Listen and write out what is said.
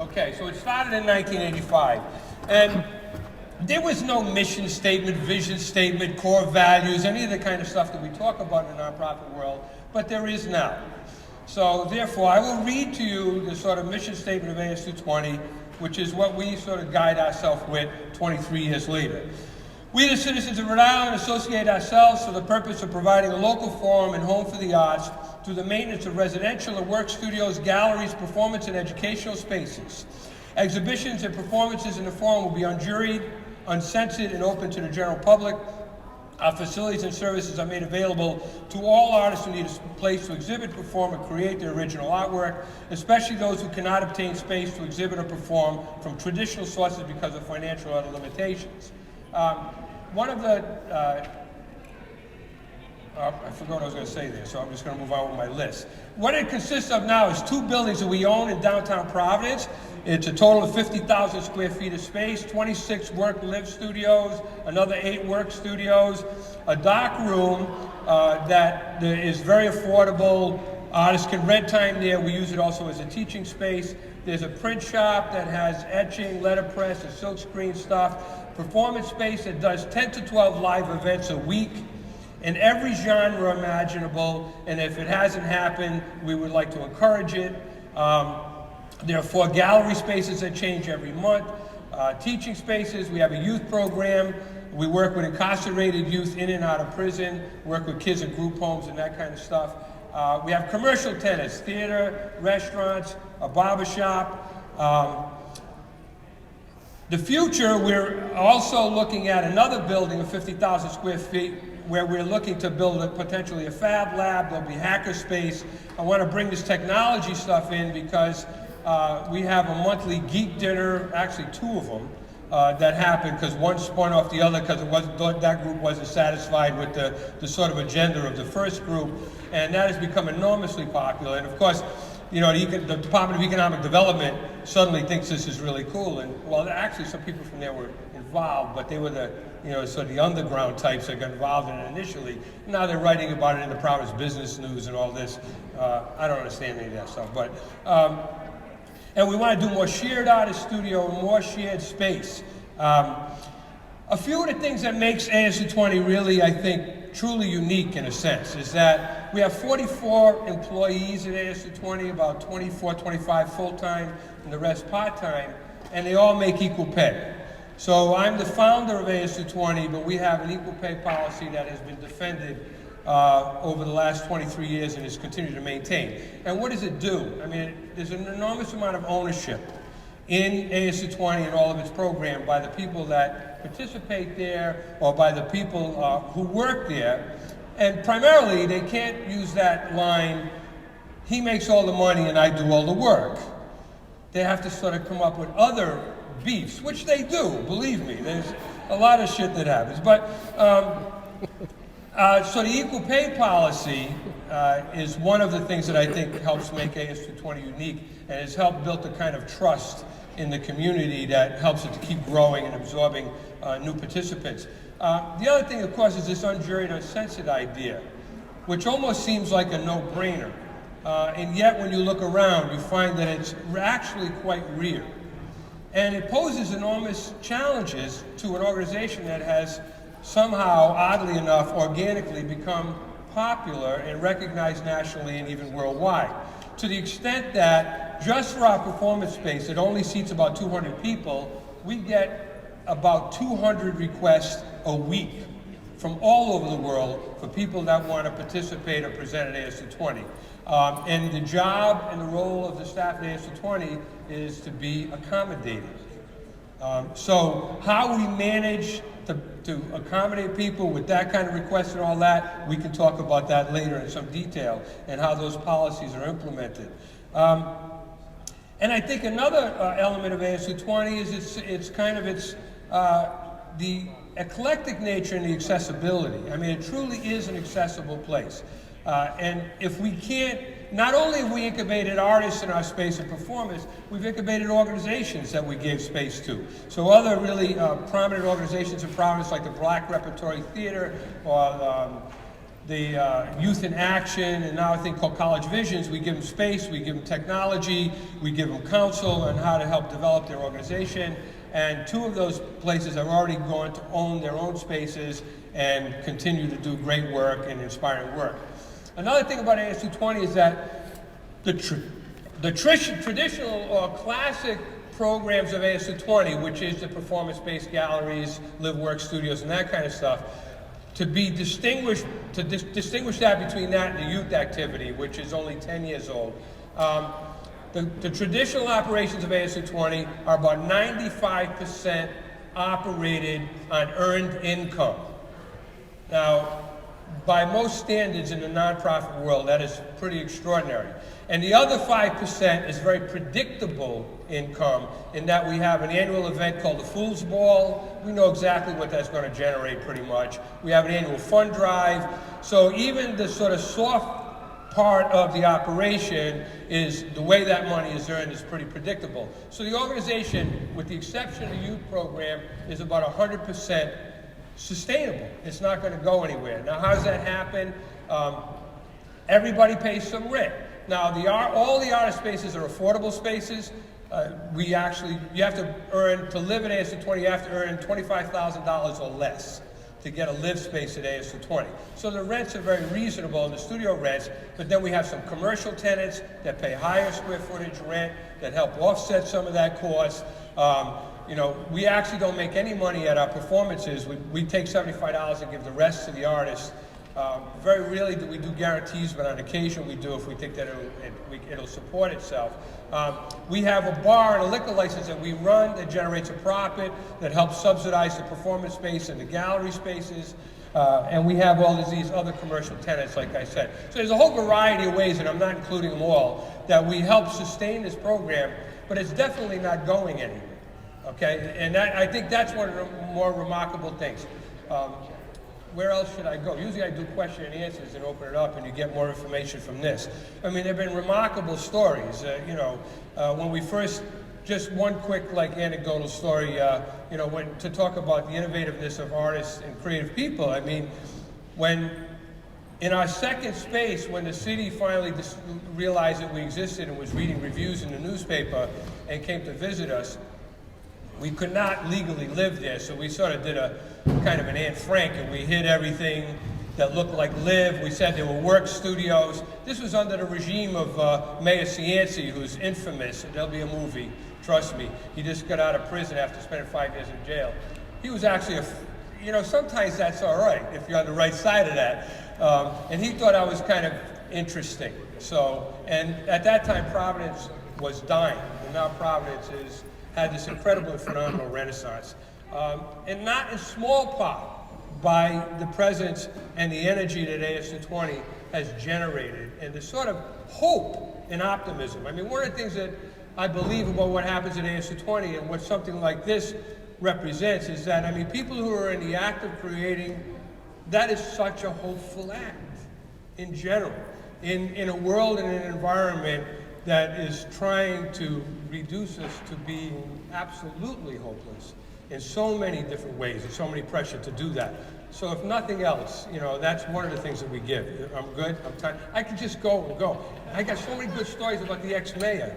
Okay, so it started in 1985. And there was no mission statement, vision statement, core values, any of the kind of stuff that we talk about in the nonprofit world, but there is now. So therefore, I will read to you the sort of mission statement of AS220, which is what we sort of guide ourselves with 23 years later. We, the citizens of Rhode Island, associate ourselves for the purpose of providing a local forum and home for the arts through the maintenance of residential and work studios, galleries, performance and educational spaces. Exhibitions and performances in the forum will be unjuried, uncensored, and open to the general public. Our facilities and services are made available to all artists who need a place to exhibit, perform, or create their original artwork, especially those who cannot obtain space to exhibit or perform from traditional sources because of financial or other limitations. One of the, I forgot what I was going to say there, so I'm just going to move on with my list. What it consists of now is 2 buildings that we own in downtown Providence. It's a total of 50,000 square feet of space, 26 work-live studios, another 8 work studios, a dark room that is very affordable. Artists can rent time there. We use it also as a teaching space. There's a print shop that has etching, letterpress, and silkscreen stuff. Performance space that does 10 to 12 live events a week in every genre imaginable, and if it hasn't happened, we would like to encourage it. There are 4 gallery spaces that change every month. Teaching spaces, we have a youth program. We work with incarcerated youth in and out of prison, work with kids in group homes and that kind of stuff. We have commercial tenants, theater, restaurants, a barber shop. The future, we're also looking at another building of 50,000 square feet where we're looking to build potentially a fab lab. There'll be hacker space. I want to bring this technology stuff in because we have a monthly geek dinner, actually 2 of them, that happened because one spun off the other because that group wasn't satisfied with the sort of agenda of the first group, and that has become enormously popular. And of course, you know, the Department of Economic Development suddenly thinks this is really cool, and well, actually some people from there were involved, but they were the, you know, sort of the underground types that got involved in it initially. Now they're writing about it in the Providence Business News and all this. I don't understand any of that stuff, but and we want to do more shared artist studio and more shared space. A few of the things that makes AS220 really, I think, truly unique in a sense is that we have 44 employees at AS220, about 24, 25 full-time and the rest part-time, and they all make equal pay. So I'm the founder of AS220, but we have an equal pay policy that has been defended over the last 23 years and is continued to maintain. And what does it do? I mean, there's an enormous amount of ownership in AS220 and all of its program by the people that participate there or by the people who work there. And primarily, they can't use that line, he makes all the money and I do all the work. They have to sort of come up with other beefs, which they do, believe me. There's a lot of shit that happens. But so the equal pay policy is one of the things that I think helps make AS220 unique and has helped build the kind of trust in the community that helps it to keep growing and absorbing new participants. The other thing, of course, is this unjuried, uncensored idea, which almost seems like a no-brainer. And yet, when you look around, you find that it's actually quite real. And it poses enormous challenges to an organization that has somehow, oddly enough, organically become popular and recognized nationally and even worldwide. To the extent that just for our performance space, it only seats about 200 people, we get about 200 requests a week from all over the world for people that want to participate or present at AS220. And the job and the role of the staff at AS220 is to be accommodating. So how we manage to accommodate people with that kind of request and all that, we can talk about that later in some detail and how those policies are implemented. And I think another element of AS220 is it's kind of the eclectic nature and the accessibility. I mean, it truly is an accessible place. And if we can't, not only have we incubated artists in our space and performers, we've incubated organizations that we gave space to. So other really prominent organizations in Providence, like the Black Repertory Theater or Youth in Action, and now I think called College Visions. We give them space, we give them technology, we give them counsel on how to help develop their organization. And 2 of those places are already going to own their own spaces and continue to do great work and inspiring work. Another thing about AS220 is that the traditional or classic programs of AS220, which is the performance-based galleries, live work studios, and that kind of stuff, to distinguish that between that and the youth activity, which is only 10 years old. The traditional operations of AS220 are about 95% operated on earned income. Now, by most standards in the nonprofit world, that is pretty extraordinary. And the other 5% is very predictable income in that we have an annual event called the Fool's Ball. We know exactly what that's going to generate pretty much. We have an annual fund drive. So even the sort of soft part of the operation is the way that money is earned is pretty predictable. So the organization, with the exception of the youth program, is about 100% sustainable. It's not going to go anywhere. Now, how does that happen? Everybody pays some rent. Now, all the artist spaces are affordable spaces. You have to earn, to live at AS220, you have to earn $25,000 or less to get a live space at AS220. So the rents are very reasonable, the studio rents, but then we have some commercial tenants that pay higher square footage rent that help offset some of that cost. You know, we actually don't make any money at our performances. We take $75 and give the rest to the artists. Very rarely do we do guarantees, but on occasion we do if we think that it'll support itself. We have a bar and a liquor license that we run that generates a profit that helps subsidize the performance space and the gallery spaces. And we have all of these other commercial tenants, like I said. So there's a whole variety of ways, and I'm not including them all, that we help sustain this program, but it's definitely not going anywhere. Okay, and I think that's one of the more remarkable things. Where else should I go? Usually I do question and answers and open it up and you get more information from this. I mean, there have been remarkable stories. You know, when we first, just one quick anecdotal story, you know, to talk about the innovativeness of artists and creative people. I mean, when in our second space, when the city finally realized that we existed and was reading reviews in the newspaper and came to visit us, we could not legally live there, so we sort of did a kind of an Anne Frank, and we hid everything that looked like live. We said there were work studios. This was under the regime of Mayor Cianci, who's infamous. There'll be a movie, trust me. He just got out of prison after spending 5 years in jail. He was actually you know, sometimes that's all right if you're on the right side of that. And he thought I was kind of interesting. So, and at that time, Providence was dying, and now Providence had this incredible and phenomenal renaissance. And not in small part by the presence and the energy that AS220 has generated and the sort of hope and optimism. I mean, one of the things that I believe about what happens at AS220 and what something like this represents is that, I mean, people who are in the act of creating, that is such a hopeful act in general. In a world and an environment that is trying to reduce us to being absolutely hopeless in so many different ways and so many pressure to do that. So if nothing else, you know, that's one of the things that we give. I'm good, I'm tired. I could just go and go. I got so many good stories about the ex-mayor.